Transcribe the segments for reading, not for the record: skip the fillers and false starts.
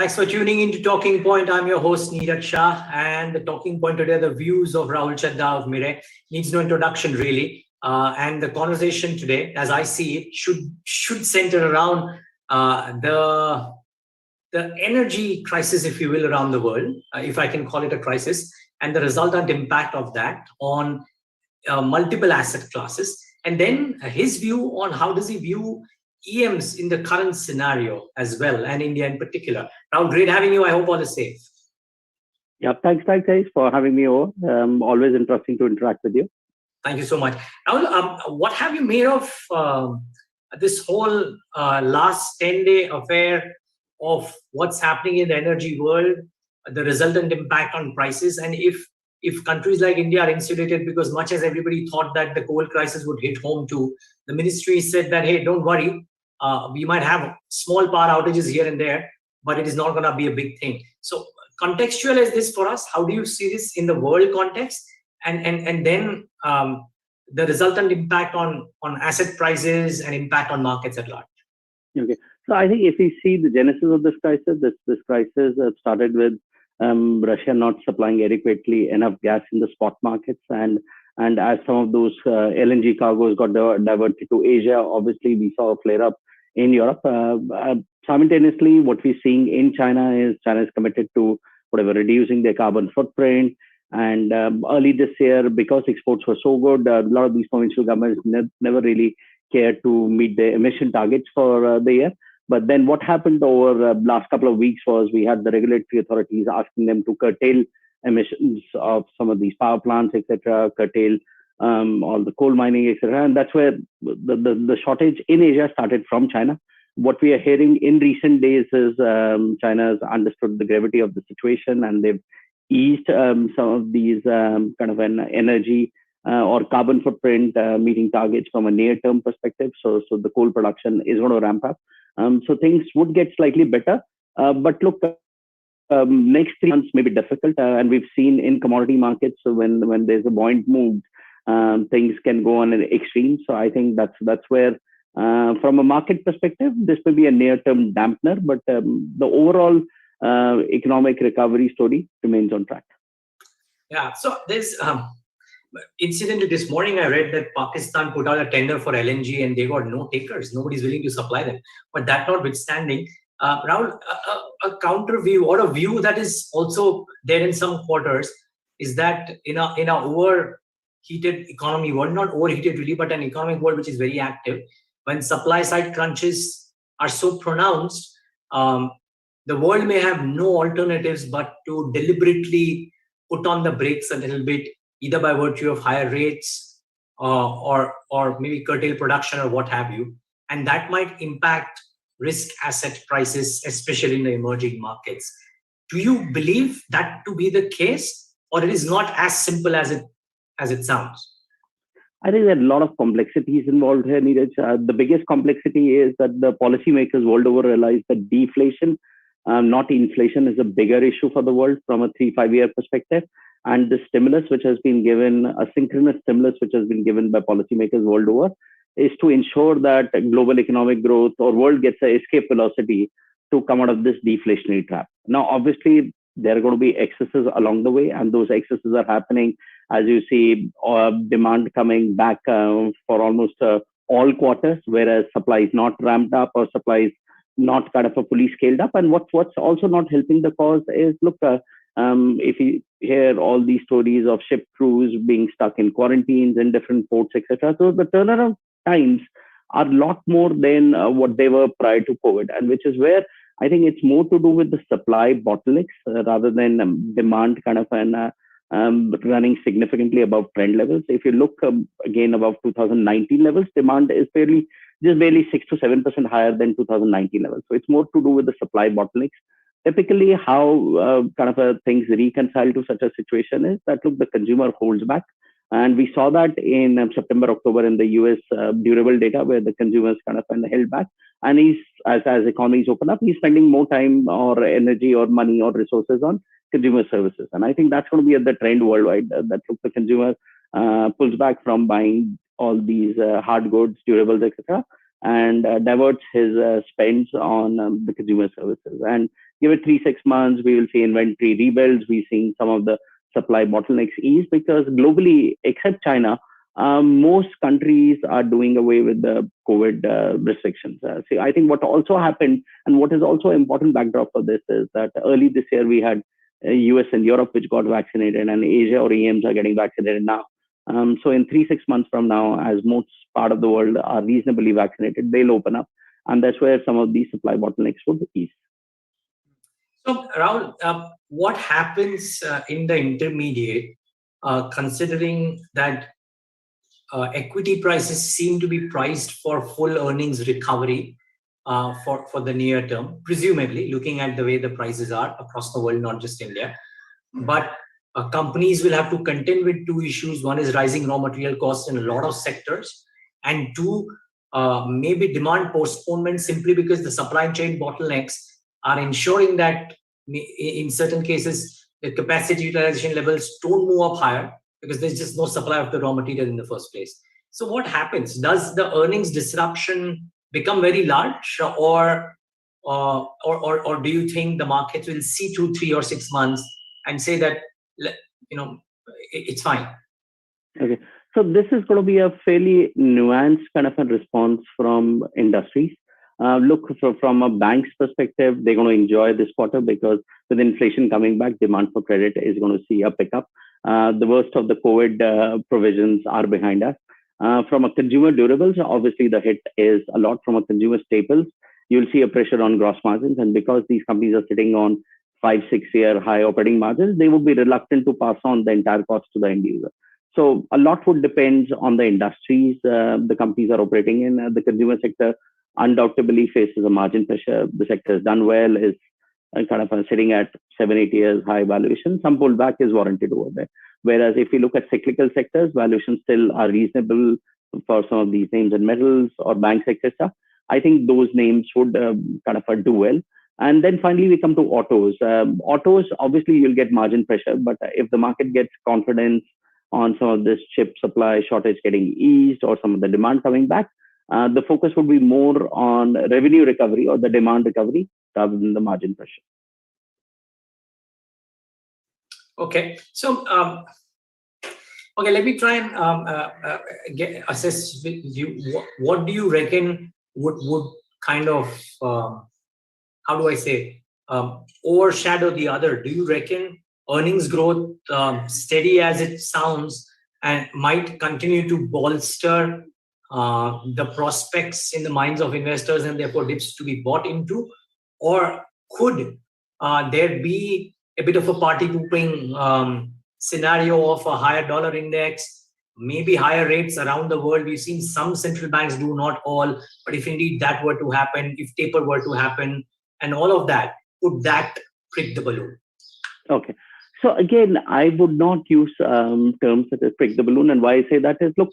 Thanks for tuning in to Talking Point. I'm your host, Niraj Shah, and the Talking Point today, the views of Rahul Chadha of Mirae, needs no introduction really. And the conversation today, as I see it, should center around the energy crisis, if you will, around the world, if I can call it a crisis, and the resultant impact of that on multiple asset classes. And then his view on how does he view EMs in the current scenario as well, and India in particular. Rahul, great having you. I hope all is safe. Yeah, thanks guys for having me over. Always interesting to interact with you. Thank you so much. Rahul, what have you made of this whole last 10-day affair of what's happening in the energy world, the resultant impact on prices, and if countries like India are insulated, because much as everybody thought that the coal crisis would hit home too, the ministry said that, hey, don't worry, we might have small power outages here and there, but it is not going to be a big thing. So contextualize this for us. How do you see this in the world context? And then the resultant impact on asset prices and impact on markets at large. Okay. So I think if we see the genesis of this crisis, this crisis started with Russia not supplying adequately enough gas in the spot markets, and as some of those LNG cargoes got diverted to Asia, obviously we saw a flare up in Europe. Simultaneously, what we're seeing in China is committed to reducing their carbon footprint. And early this year, because exports were so good, a lot of these provincial governments never really cared to meet their emission targets for the year. But then what happened over the last couple of weeks was we had the regulatory authorities asking them to curtail emissions of some of these power plants, etc., curtail all the coal mining, etc. And that's where the shortage in Asia started from China. What we are hearing in recent days is China has understood the gravity of the situation, and they've eased some of these kind of an energy or carbon footprint meeting targets from a near-term perspective. So the coal production is going to ramp up. So things would get slightly better. But look, next 3 months may be difficult. And we've seen in commodity markets, so when there's a buoyant move, things can go on an extreme. So I think that's where, from a market perspective, this may be a near-term dampener, but the overall economic recovery story remains on track. Yeah, so there's incidentally this morning I read that Pakistan put out a tender for LNG and they got no takers. Nobody's willing to supply them. But that notwithstanding, Rahul, a counter view or a view that is also there in some quarters is that in a overheated economy world, not overheated really, but an economic world which is very active, when supply side crunches are so pronounced, the world may have no alternatives but to deliberately put on the brakes a little bit, either by virtue of higher rates or maybe curtail production or what have you. And that might impact risk asset prices, especially in the emerging markets. Do you believe that to be the case, or it is not as simple as it sounds? I think there are a lot of complexities involved here, Niraj. The biggest complexity is that the policymakers world over realize that deflation, not inflation, is a bigger issue for the world from a 3-5 year perspective. And the stimulus which has been given, a synchronous stimulus which has been given by policymakers world over, is to ensure that global economic growth or world gets an escape velocity to come out of this deflationary trap. Now, obviously, there are going to be excesses along the way, and those excesses are happening as you see demand coming back for almost all quarters, whereas supply is not ramped up or supply is not kind of a fully scaled up. And what's also not helping the cause is, look, if you hear all these stories of ship crews being stuck in quarantines in different ports, etc., so the turnaround times are a lot more than what they were prior to COVID, and which is where I think it's more to do with the supply bottlenecks rather than demand kind of running significantly above trend levels. If you look again above 2019 levels, demand is just barely 6 to 7% higher than 2019 levels. So it's more to do with the supply bottlenecks. Typically, how things reconcile to such a situation is that, look, the consumer holds back. And we saw that in September, October in the US durable data, where the consumers kind of held back. And as economies open up, he's spending more time or energy or money or resources on consumer services. And I think that's going to be the trend worldwide, that look, the consumer pulls back from buying all these hard goods, durables, etc., and diverts his spends on the consumer services. And give it 3-6 months, we will see inventory rebuilds. We're seeing some of the supply bottlenecks ease because globally, except China, most countries are doing away with the COVID restrictions. See, I think what also happened, and what is also an important backdrop for this, is that early this year we had US and Europe which got vaccinated, and Asia or EMs are getting vaccinated now. So in 3-6 months from now, as most part of the world are reasonably vaccinated, they'll open up, and that's where some of these supply bottlenecks would ease. So, Rahul, what happens in the intermediate, considering that equity prices seem to be priced for full earnings recovery for the near term, presumably looking at the way the prices are across the world, not just India. But companies will have to contend with two issues. One is rising raw material costs in a lot of sectors, and two, maybe demand postponement simply because the supply chain bottlenecks are ensuring that in certain cases the capacity utilization levels don't move up higher because there's just no supply of the raw material in the first place. So what happens? Does the earnings disruption become very large, or do you think the markets will see 2, 3, or 6 months and say that it's fine? Okay, so this is going to be a fairly nuanced kind of a response from industries. Look, from a bank's perspective, they're going to enjoy this quarter because with inflation coming back, demand for credit is going to see a pickup. The worst of the COVID provisions are behind us. From a consumer durables, obviously the hit is a lot. From a consumer staples, you'll see a pressure on gross margins. And because these companies are sitting on 5-6 year high operating margins, they would be reluctant to pass on the entire cost to the end user. So a lot would depend on the industries the companies are operating in. The consumer sector undoubtedly faces a margin pressure. The sector has done well, is kind of sitting at 7-8 years high valuation. Some pullback is warranted over there. Whereas if you look at cyclical sectors, valuations still are reasonable for some of these names in metals or banks, etc. I think those names would kind of do well. And then finally, we come to autos. Autos, obviously, you'll get margin pressure, but if the market gets confidence on some of this chip supply shortage getting eased or some of the demand coming back, the focus would be more on revenue recovery or the demand recovery rather than the margin pressure. Okay, so let me try and assess with you. What do you reckon would kind of how do I say overshadow the other? Do you reckon earnings growth, steady as it sounds, and might continue to bolster the prospects in the minds of investors and therefore dips to be bought into? Or could there be a bit of a party pooping scenario of a higher dollar index, maybe higher rates around the world? We've seen some central banks do, not all, but if indeed that were to happen, if taper were to happen, and all of that, could that prick the balloon? Okay. So again, I would not use terms such as prick the balloon. And why I say that is, look,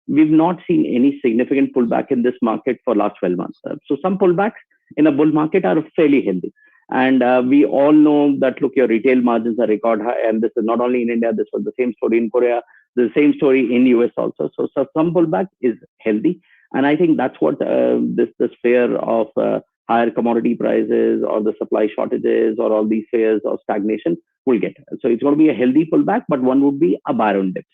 we've not seen any significant pullback in this market for last 12 months. So some pullbacks in a bull market are fairly healthy. And we all know that, look, your retail margins are record high. And this is not only in India, this was the same story in Korea, the same story in US also. So some pullback is healthy. And I think that's what this fear of higher commodity prices or the supply shortages or all these fears of stagnation will get. So it's going to be a healthy pullback, but one would be a buy on dips.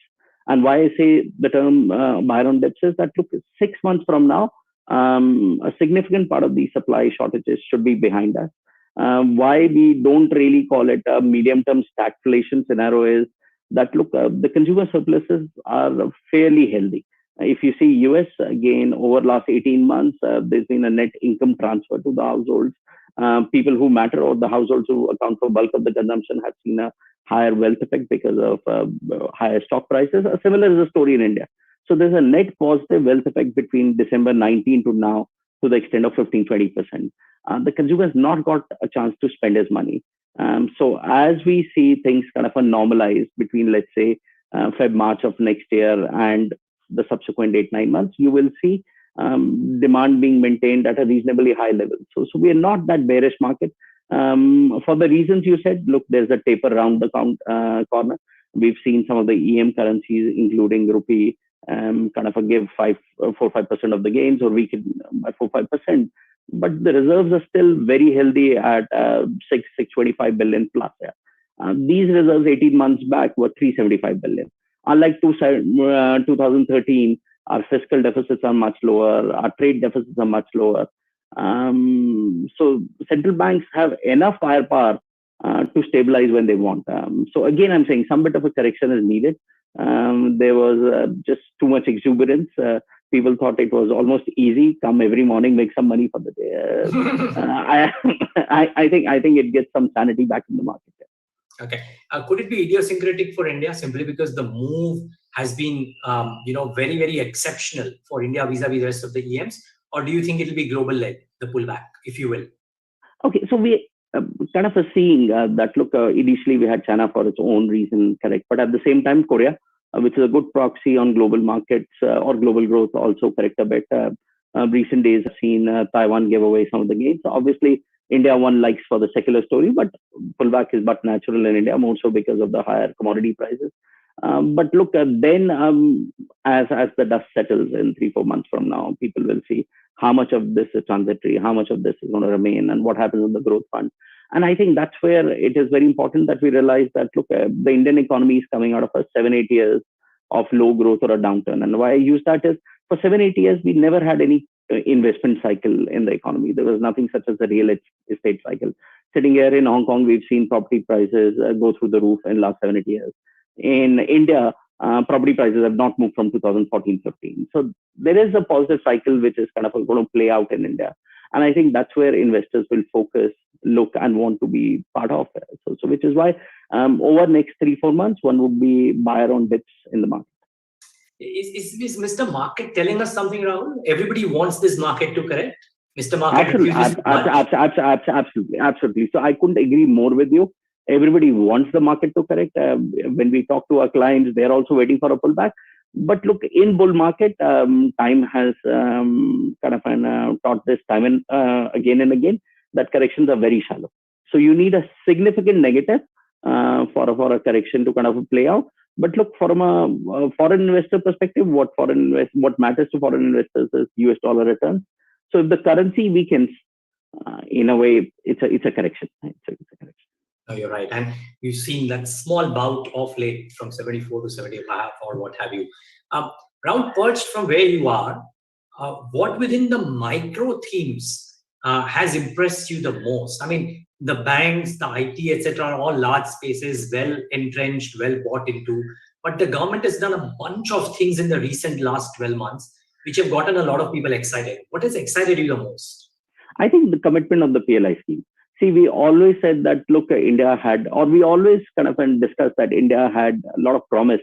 And why I say the term buy on dips is that, look, 6 months from now, a significant part of these supply shortages should be behind us. Why we don't really call it a medium-term stagflation scenario is that, look, the consumer surpluses are fairly healthy. If you see US, again, over last 18 months, there's been a net income transfer to the households. People who matter, or the households who account for bulk of the consumption, have seen a higher wealth effect because of higher stock prices. Similar is the story in India. So there's a net positive wealth effect between December 19 to now to the extent of 15-20%. The consumer has not got a chance to spend his money. So as we see things kind of normalize between, let's say, Feb, March of next year and the subsequent 8-9 months, you will see demand being maintained at a reasonably high level. So we are not that bearish market. For the reasons you said, look, there's a taper around the corner. We've seen some of the EM currencies, including rupee, kind of give 4-5% of the gains, or weaken by 4-5%. but the reserves are still very healthy at 625 billion plus. Yeah. These reserves 18 months back were 375 billion. Unlike 2013, our fiscal deficits are much lower, our trade deficits are much lower. So central banks have enough firepower to stabilize when they want. So again, I'm saying some bit of a correction is needed. There was just too much exuberance. People thought it was almost easy. Come every morning, make some money for the day. I think it gets some sanity back in the market. Okay. Could it be idiosyncratic for India simply because the move has been, very, very exceptional for India vis-a-vis the rest of the EMs? Or do you think it'll be global-led, the pullback, if you will? Okay, so we kind of are seeing that, look, initially we had China for its own reason, correct, but at the same time, Korea, which is a good proxy on global markets or global growth, also correct a bit. Recent days have seen Taiwan give away some of the gains. Obviously, India one likes for the secular story, but pullback is but natural in India, more so because of the higher commodity prices. But look, then as the dust settles in 3-4 months from now, people will see how much of this is transitory, how much of this is going to remain, and what happens in the growth fund. And I think that's where it is very important that we realize that, look, the Indian economy is coming out of a 7-8 years of low growth or a downturn. And why I use that is for 7-8 years, we never had any investment cycle in the economy. There was nothing such as a real estate cycle. Sitting here in Hong Kong, we've seen property prices go through the roof in the last 7-8 years. In India, property prices have not moved from 2014-15. So there is a positive cycle which is kind of going to play out in India. And I think that's where investors will focus, look, and want to be part of it. So which is why over next 3-4 months, one would be buyer on dips in the market. Is Mr. Market telling us something, Rahul? Everybody wants this market to correct. Mr. Market refuses to budge. Absolutely. So I couldn't agree more with you. Everybody wants the market to correct. When we talk to our clients, they're also waiting for a pullback. But look, in bull market, time has kind of taught this time and again and again that corrections are very shallow. So you need a significant negative for a correction to kind of play out. But look, from a foreign investor perspective, what matters to foreign investors is US dollar returns. So if the currency weakens, in a way, it's a correction. It's a correction. No, you're right. And you've seen that small bout of late from 74 to 75 or what have you. Rahul, perched from where you are, what within the micro themes has impressed you the most? I mean, the banks, the IT, etc., are all large spaces, well entrenched, well bought into. But the government has done a bunch of things in the recent last 12 months, which have gotten a lot of people excited. What has excited you the most? I think the commitment of the PLI scheme. See, we always said that, look, India had, or we always kind of discussed that India had a lot of promise,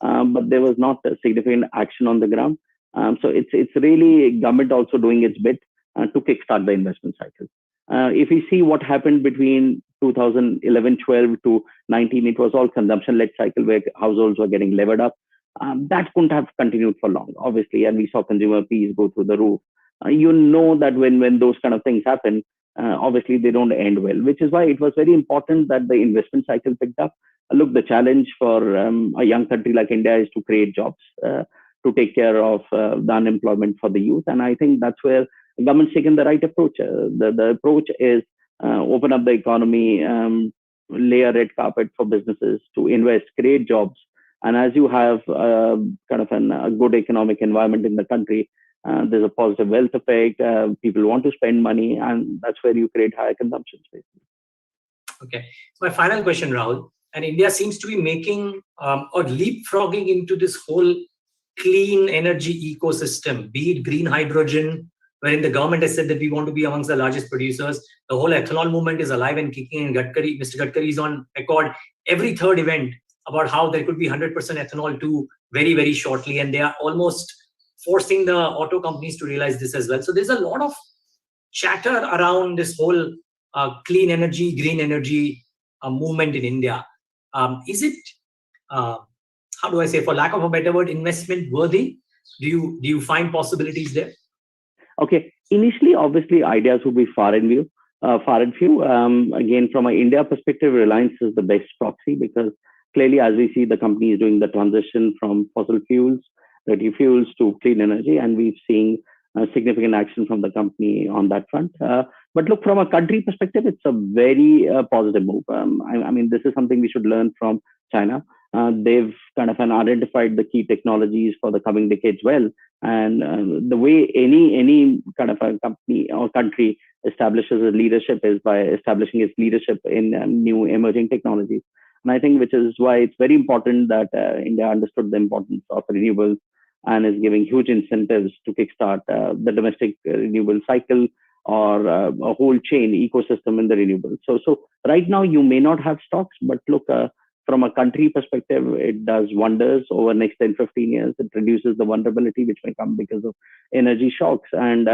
but there was not a significant action on the ground. So it's really government also doing its bit to kickstart the investment cycle. If we see what happened between 2011-12 to 19, it was all consumption-led cycle where households were getting levered up. That couldn't have continued for long, obviously, and we saw consumer fees go through the roof. You know that when those kind of things happen, obviously they don't end well, which is why it was very important that the investment cycle picked up. Look, the challenge for a young country like India is to create jobs, to take care of the unemployment for the youth. And I think that's where the government's taken the right approach. The approach is open up the economy, lay a red carpet for businesses to invest, create jobs. And as you have kind of a good economic environment in the country, there's a positive wealth effect. People want to spend money, and that's where you create higher consumption space. Okay. So my final question, Rahul, and India seems to be making or leapfrogging into this whole clean energy ecosystem, be it green hydrogen, wherein the government has said that we want to be amongst the largest producers. The whole ethanol movement is alive and kicking, and Mr. Gadkari is on record every third event about how there could be 100% ethanol too very, very shortly, and they are almost forcing the auto companies to realize this as well. So there's a lot of chatter around this whole clean energy, green energy movement in India. Is it, how do I say, for lack of a better word, investment worthy? Do you find possibilities there? Okay. Initially, obviously, ideas would be far and few. Again, from an India perspective, Reliance is the best proxy because clearly, as we see, the company is doing the transition from fossil fuels, dirty fuels to clean energy, and we've seen significant action from the company on that front. But look, from a country perspective, it's a very positive move. I mean, this is something we should learn from China. They've kind of identified the key technologies for the coming decades well, and the way any kind of a company or country establishes a leadership is by establishing its leadership in new emerging technologies. And I think which is why it's very important that India understood the importance of renewables and is giving huge incentives to kickstart the domestic renewable cycle or a whole chain ecosystem in the renewables. So right now you may not have stocks, but look, from a country perspective, it does wonders over the next 10, 15 years. It reduces the vulnerability which may come because of energy shocks. And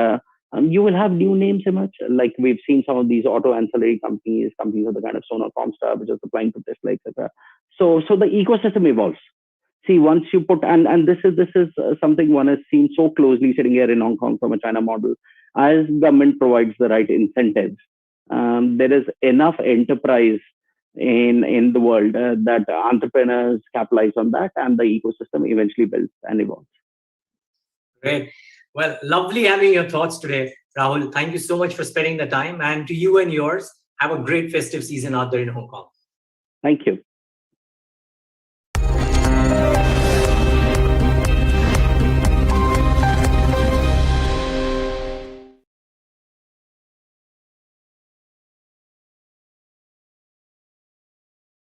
you will have new names emerge. Like we've seen some of these auto ancillary companies of the kind of Sona Comstar, which is supplying to Tesla, etc. So the ecosystem evolves. See, once you put, and this is something one has seen so closely sitting here in Hong Kong from a China model, as government provides the right incentives, there is enough enterprise in the world that entrepreneurs capitalize on that, and the ecosystem eventually builds and evolves. Great. Well, lovely having your thoughts today, Rahul. Thank you so much for spending the time, and to you and yours, have a great festive season out there in Hong Kong. Thank you.